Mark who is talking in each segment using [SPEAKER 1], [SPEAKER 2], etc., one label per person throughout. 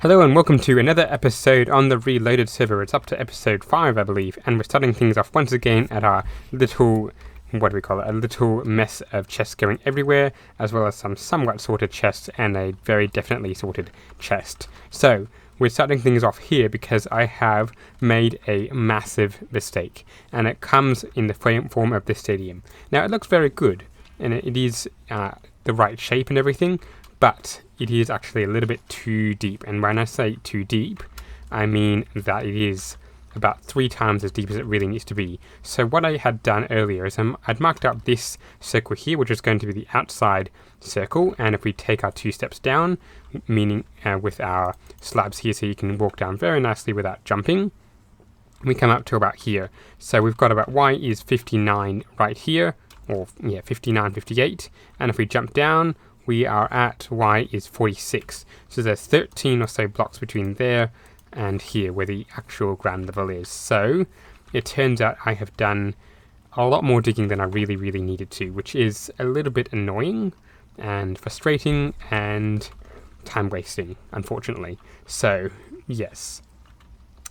[SPEAKER 1] Hello and welcome to another episode on the Reloaded server. It's up to episode 5, I believe, and we're starting things off once again at our little, a little mess of chests going everywhere, as well as some somewhat sorted chests and a very definitely sorted chest. So, we're starting things off here because I have made a massive mistake, and it comes in the form of this stadium. Now, it looks very good, and it is the right shape and everything, but it is actually a little bit too deep. And when I say too deep, I mean that it is about 3 times as deep as it really needs to be. So what I had done earlier is I'd marked out this circle here, which is going to be the outside circle. And if we take our 2 steps down, meaning with our slabs here, so you can walk down very nicely without jumping, we come up to about here. So we've got about Y is 59 right here, or yeah, 59, 58. And if we jump down, we are at Y is 46. So there's 13 or so blocks between there and here where the actual ground level is. So it turns out I have done a lot more digging than I really needed to, which is a little bit annoying and frustrating and time wasting, unfortunately. So yes,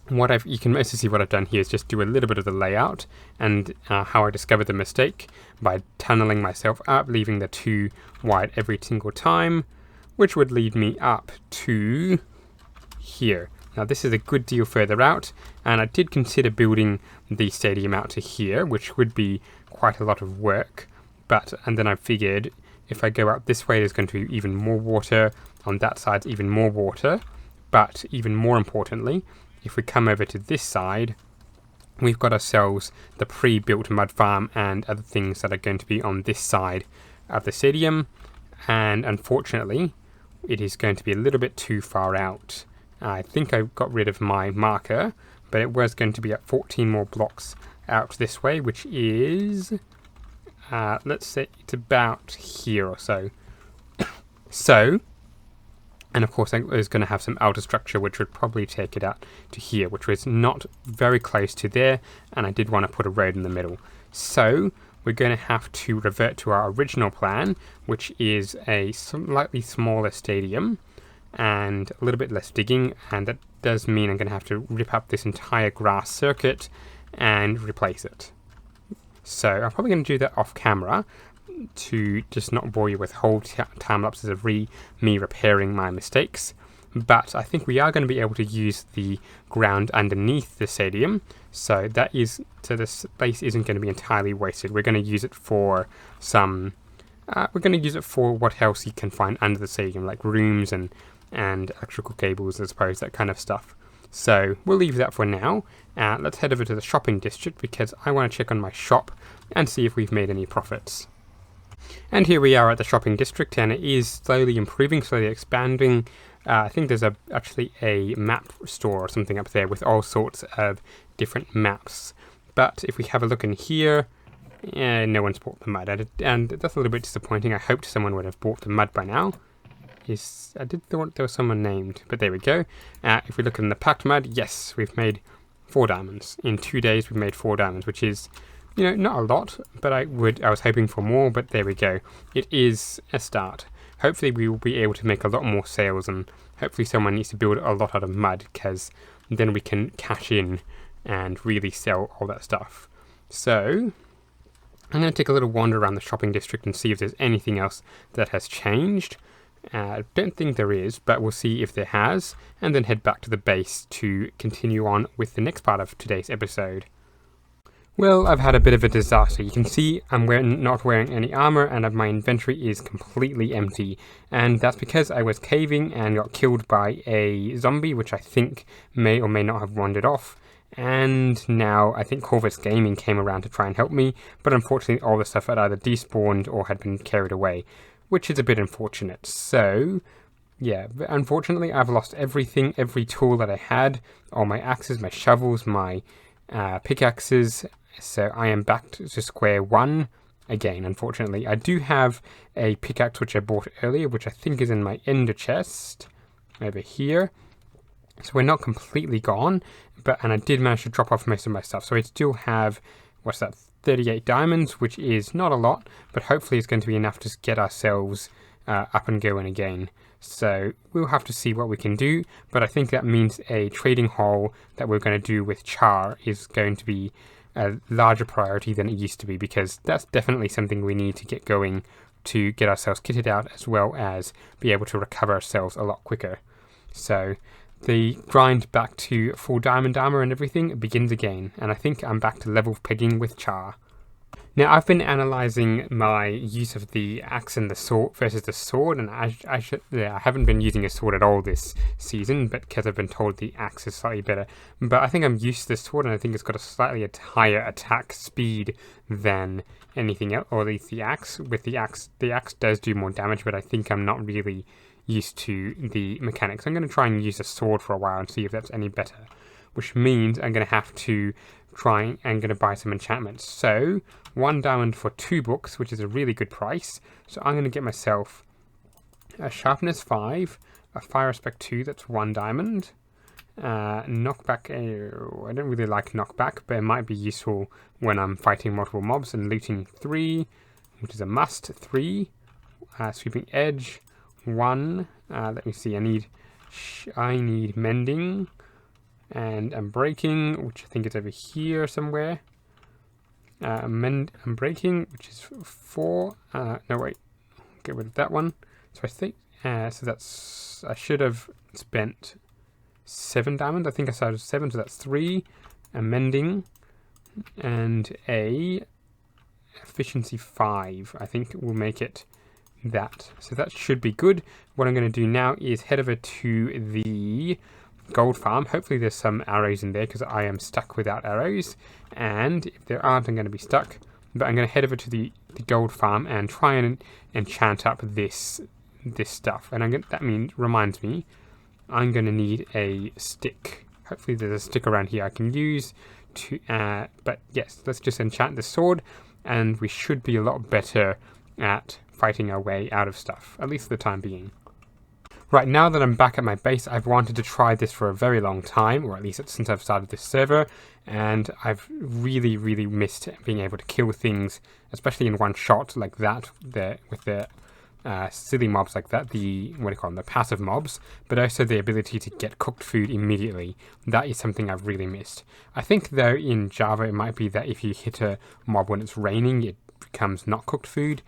[SPEAKER 1] you can mostly see what I've done here is just do a little bit of the layout and how I discovered the mistake by tunneling myself up, leaving the 2 wide every single time, which would lead me up to here. Now this is a good deal further out, and I did consider building the stadium out to here, which would be quite a lot of work, and then I figured if I go out this way there's going to be even more water, on that side even more water, but even more importantly, if we come over to this side, we've got ourselves the pre-built mud farm and other things that are going to be on this side of the stadium, and unfortunately it is going to be a little bit too far out. I think I got rid of my marker, but it was going to be at 14 more blocks out this way, which is, let's say it's about here or so. And of course I was going to have some outer structure which would probably take it out to here, which was not very close to there, and I did want to put a road in the middle. So we're going to have to revert to our original plan, which is a slightly smaller stadium and a little bit less digging, and that does mean I'm going to have to rip up this entire grass circuit and replace it. So I'm probably going to do that off camera, to just not bore you with whole time lapses of me repairing my mistakes. But I think we are going to be able to use the ground underneath the stadium, so the space isn't going to be entirely wasted. We're going to use it for what else you can find under the stadium, like rooms and electrical cables, I suppose, that kind of stuff. So we'll leave that for now. Let's head over to the shopping district because I want to check on my shop and see if we've made any profits. And here we are at the shopping district, and it is slowly improving, slowly expanding. I think there's actually a map store or something up there with all sorts of different maps. But if we have a look in here, no one's bought the mud, and that's a little bit disappointing. I hoped someone would have bought the mud by now. I did thought there was someone named, but there we go. If we look in the packed mud, yes, we've made 4 diamonds. In 2 days we've made 4 diamonds, which is, not a lot, but I was hoping for more, but there we go. It is a start. Hopefully we will be able to make a lot more sales, and hopefully someone needs to build a lot out of mud, because then we can cash in and really sell all that stuff. So I'm going to take a little wander around the shopping district and see if there's anything else that has changed. I don't think there is, but we'll see if there has, and then head back to the base to continue on with the next part of today's episode. Well, I've had a bit of a disaster. You can see I'm not wearing any armor, and my inventory is completely empty. And that's because I was caving and got killed by a zombie, which I think may or may not have wandered off. And now I think Corvus Gaming came around to try and help me, but unfortunately all the stuff had either despawned or had been carried away, which is a bit unfortunate. So yeah, unfortunately I've lost everything, every tool that I had, all my axes, my shovels, my pickaxes. So I am back to square one again, unfortunately. I do have a pickaxe which I bought earlier, which I think is in my ender chest over here. So we're not completely gone, and I did manage to drop off most of my stuff. So I still have, 38 diamonds, which is not a lot, but hopefully it's going to be enough to get ourselves up and going again. So we'll have to see what we can do, but I think that means a trading haul that we're going to do with Char is going to be a larger priority than it used to be, because that's definitely something we need to get going to get ourselves kitted out, as well as be able to recover ourselves a lot quicker. So the grind back to full diamond armor and everything begins again, and I think I'm back to level pegging with Char. Now, I've been analysing my use of the axe and the sword versus the sword, and I haven't been using a sword at all this season, but because I've been told the axe is slightly better. But I think I'm used to the sword, and I think it's got a slightly higher attack speed than anything else, or at least the axe. With the axe does do more damage, but I think I'm not really used to the mechanics. I'm going to try and use a sword for a while and see if that's any better, which means I'm going to have to try and going to buy some enchantments. So 1 diamond for 2 books, which is a really good price. So I'm going to get myself a sharpness 5, a fire respect 2, that's 1 diamond. Knockback, I don't really like knockback, but it might be useful when I'm fighting multiple mobs. And looting 3, which is a must, 3. Sweeping edge 1. Let me see, I need mending. And unbreaking, which I think is over here somewhere. Unbreaking, which is 4. No, wait. Get rid of that one. So I think, so that's, I should have spent 7 diamonds. I think I started 7, so that's 3. Mending. And a efficiency 5. I think we'll make it that. So that should be good. What I'm going to do now is head over to the gold farm. Hopefully there's some arrows in there, because I am stuck without arrows, and if there aren't, I'm going to be stuck. But I'm going to head over to the gold farm and try and enchant up this stuff. And that reminds me, I'm going to need a stick. Hopefully there's a stick around here I can use to. But yes, let's just enchant the sword, and we should be a lot better at fighting our way out of stuff, at least for the time being. Right, now that I'm back at my base, I've wanted to try this for a very long time, or at least since I've started this server, and I've really, really missed being able to kill things, especially in one shot like that, with the silly mobs like that, the passive mobs, but also the ability to get cooked food immediately. That is something I've really missed. I think, though, in Java it might be that if you hit a mob when it's raining, it becomes not cooked food,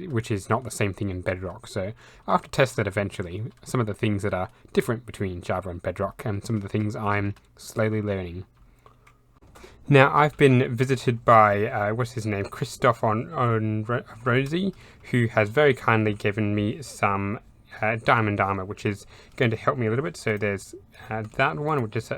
[SPEAKER 1] which is not the same thing in Bedrock. So I'll have to test that eventually, some of the things that are different between Java and Bedrock, and some of the things I'm slowly learning. Now, I've been visited by, what's his name, Christoph on Rosie, who has very kindly given me some diamond armor, which is going to help me a little bit. So there's that one, which is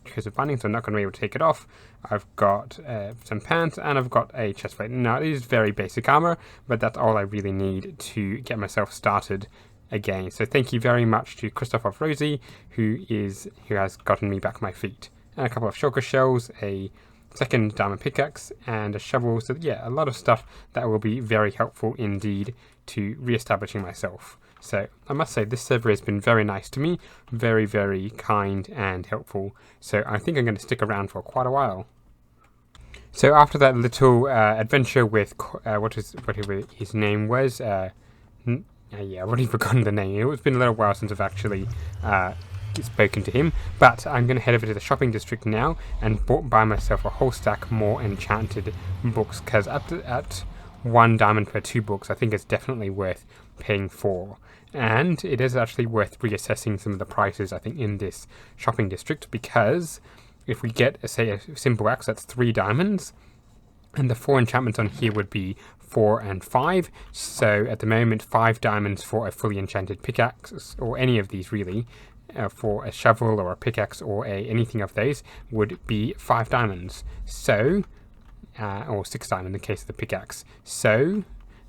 [SPEAKER 1] cursive binding, so I'm not going to be able to take it off. I've got some pants, and I've got a chest plate. Now, it is very basic armor, but that's all I really need to get myself started again. So thank you very much to Christoph of Rosie, who has gotten me back my feet. And a couple of shulker shells, a second diamond pickaxe, and a shovel. So yeah, a lot of stuff that will be very helpful indeed to re-establishing myself. So I must say, this server has been very nice to me, very, very kind and helpful. So I think I'm going to stick around for quite a while. So after that little adventure with whatever his name was, yeah, I've already forgotten the name. It's been a little while since I've actually spoken to him, but I'm going to head over to the shopping district now and buy myself a whole stack more enchanted books, because at 1 diamond per 2 books, I think it's definitely worth paying for. And it is actually worth reassessing some of the prices, I think, in this shopping district, because if we get, say, a simple axe, that's 3 diamonds, and the 4 enchantments on here would be 4 and 5. So at the moment, 5 diamonds for a fully enchanted pickaxe, or any of these really, for a shovel or a pickaxe or anything of those, would be 5 diamonds. So, or 6 diamonds in the case of the pickaxe. So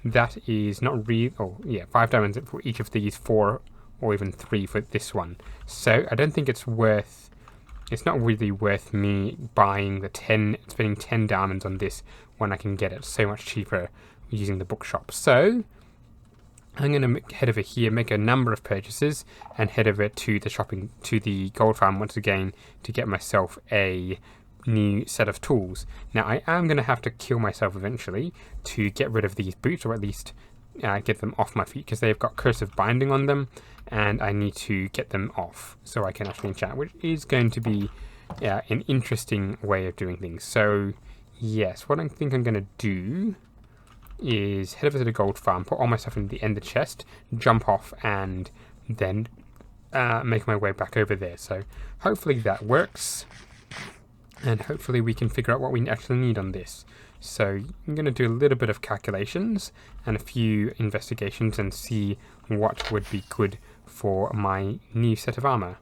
[SPEAKER 1] that is not real. Oh yeah, 5 diamonds for each of these, 4 or even 3 for this one. So I don't think it's not really worth me buying spending 10 diamonds on this when I can get it so much cheaper using the bookshop. So I'm going to head over here, make a number of purchases, and head over to the gold farm once again to get myself a new set of tools. Now, I am going to have to kill myself eventually to get rid of these boots, or at least get them off my feet, because they've got cursive binding on them, and I need to get them off so I can actually enchant, which is going to be an interesting way of doing things. So yes, what I think I'm going to do is head over to the gold farm, put all my stuff in the ender chest, jump off, and then make my way back over there. So hopefully that works, and hopefully we can figure out what we actually need on this. So I'm going to do a little bit of calculations and a few investigations and see what would be good for my new set of armor.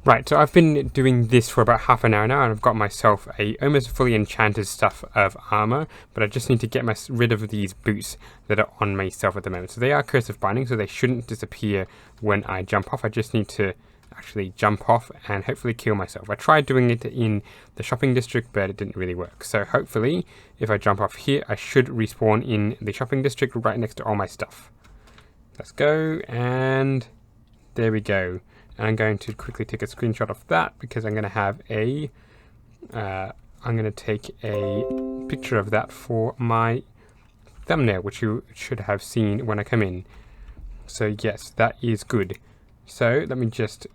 [SPEAKER 1] Right, so I've been doing this for about half an hour now, and I've got myself a almost fully enchanted stuff of armor, but I just need to get rid of these boots that are on myself at the moment. So they are cursive binding, so they shouldn't disappear when I jump off. I just need to actually jump off and hopefully kill myself. I tried doing it in the shopping district, but it didn't really work. So hopefully, if I jump off here, I should respawn in the shopping district right next to all my stuff. Let's go, and there we go. And I'm going to quickly take a screenshot of that, because I'm going to have I'm going to take a picture of that for my thumbnail, which you should have seen when I come in. So yes, that is good. So let me just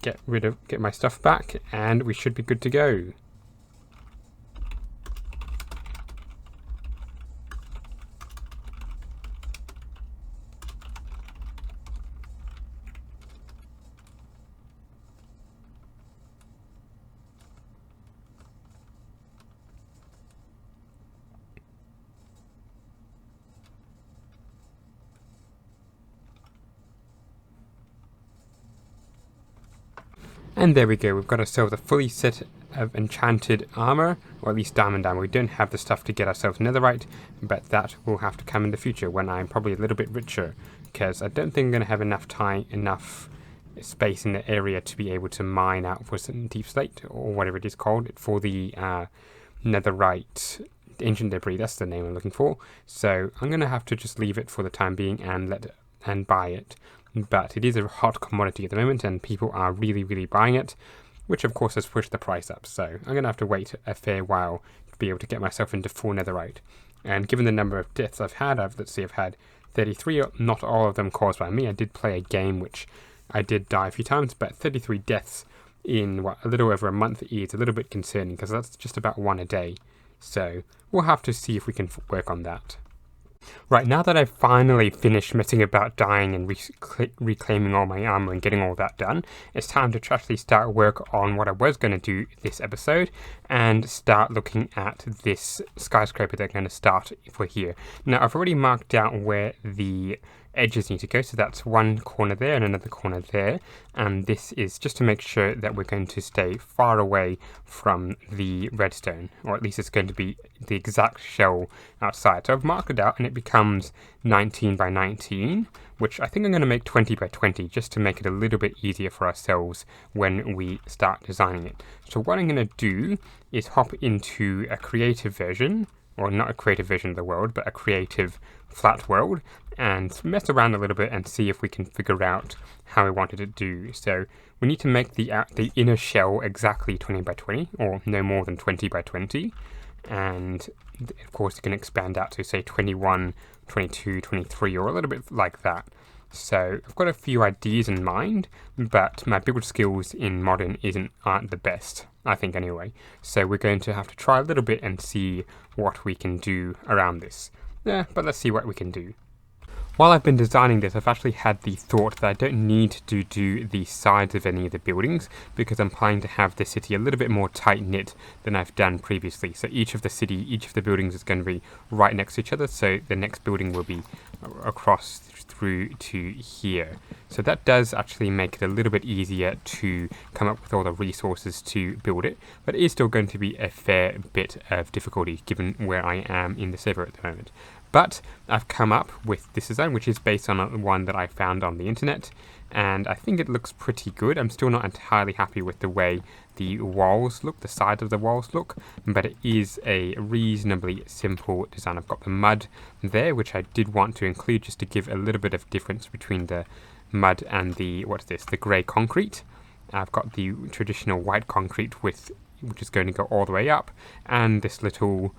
[SPEAKER 1] get my stuff back, and we should be good to go. And there we go, we've got ourselves a fully set of enchanted armor, or at least diamond armor. We don't have the stuff to get ourselves netherite, but that will have to come in the future when I'm probably a little bit richer, because I don't think I'm going to have enough space in the area to be able to mine out for some deep slate, or whatever it is called, for the netherite ancient debris. That's the name I'm looking for. So I'm going to have to just leave it for the time being and buy it. But it is a hot commodity at the moment, and people are really, really buying it, which of course has pushed the price up. So I'm going to have to wait a fair while to be able to get myself into full netherite. And given the number of deaths I've had, I've had 33, not all of them caused by me. I did play a game which I did die a few times, but 33 deaths in a little over a month is a little bit concerning, because that's just about one a day. So we'll have to see if we can work on that. Right, now that I've finally finished messing about dying and reclaiming all my armor and getting all that done, it's time to actually start work on what I was going to do this episode and start looking at this skyscraper that I'm going to start for here. Now, I've already marked out where the edges need to go, so that's one corner there and another corner there, and this is just to make sure that we're going to stay far away from the redstone, or at least it's going to be the exact shell outside. So I've marked it out, and it becomes 19 by 19, which I think I'm going to make 20 by 20 just to make it a little bit easier for ourselves when we start designing it. So what I'm going to do is hop into a creative version, or not a creative version of the world, but a creative flat world, and mess around a little bit and see if we can figure out how we wanted to do. So we need to make the inner shell exactly 20 by 20, or no more than 20 by 20. And of course you can expand out to say 21, 22, 23, or a little bit like that. So I've got a few ideas in mind, but my build skills in modern aren't the best, I think anyway. So we're going to have to try a little bit and see what we can do around this. Yeah, but let's see what we can do. While I've been designing this, I've actually had the thought that I don't need to do the sides of any of the buildings, because I'm planning to have the city a little bit more tight-knit than I've done previously. So each of the buildings is going to be right next to each other, so the next building will be across through to here. So that does actually make it a little bit easier to come up with all the resources to build it, but it is still going to be a fair bit of difficulty given where I am in the server at the moment. But I've come up with this design, which is based on one that I found on the internet, and I think it looks pretty good. I'm still not entirely happy with the way the walls look, the sides of the walls look, but it is a reasonably simple design. I've got the mud there, which I did want to include just to give a little bit of difference between the mud and the grey concrete. I've got the traditional white concrete which is going to go all the way up, and this little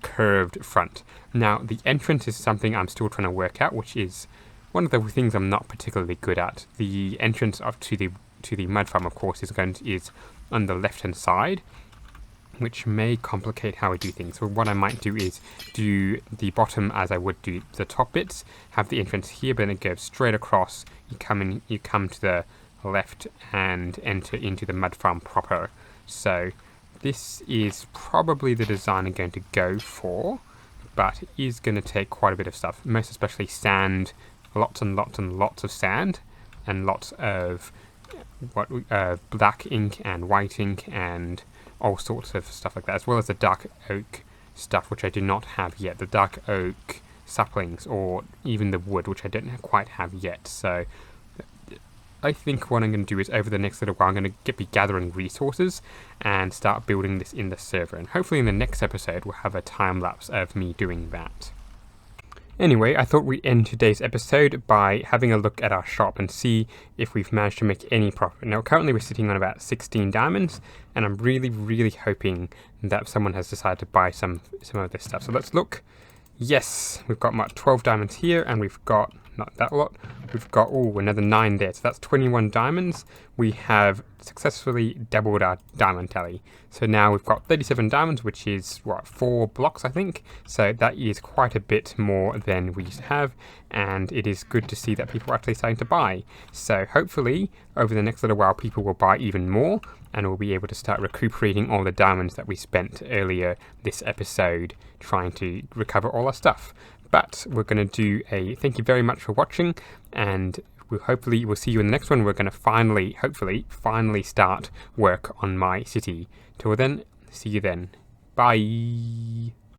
[SPEAKER 1] curved front. Now, the entrance is something I'm still trying to work out, which is one of the things I'm not particularly good at. The entrance to the mud farm, of course, is on the left-hand side, which may complicate how I do things. So what I might do is do the bottom as I would do the top bits, have the entrance here, but then it goes straight across. You come to the left and enter into the mud farm proper. So this is probably the design I'm going to go for, but it is going to take quite a bit of stuff, most especially sand, lots and lots and lots of sand, and lots of black ink and white ink and all sorts of stuff like that, as well as the dark oak stuff, which I do not have yet, the dark oak saplings, or even the wood, which I don't quite have yet. So I think what I'm going to do is, over the next little while, I'm going to be gathering resources and start building this in the server, and hopefully in the next episode we'll have a time lapse of me doing that. Anyway, I thought we'd end today's episode by having a look at our shop and see if we've managed to make any profit. Now, currently we're sitting on about 16 diamonds, and I'm really, really hoping that someone has decided to buy some of this stuff. So let's look. Yes, we've got 12 diamonds here, and we've got, not that lot, we've got, another 9 there. So that's 21 diamonds. We have successfully doubled our diamond tally. So now we've got 37 diamonds, which is, 4 blocks, I think. So that is quite a bit more than we used to have, and it is good to see that people are actually starting to buy. So hopefully, over the next little while, people will buy even more, and we'll be able to start recuperating all the diamonds that we spent earlier this episode trying to recover all our stuff. But we're going to do a thank you very much for watching, and we'll see you in the next one. We're going to hopefully start work on my city. Till then, see you then. Bye.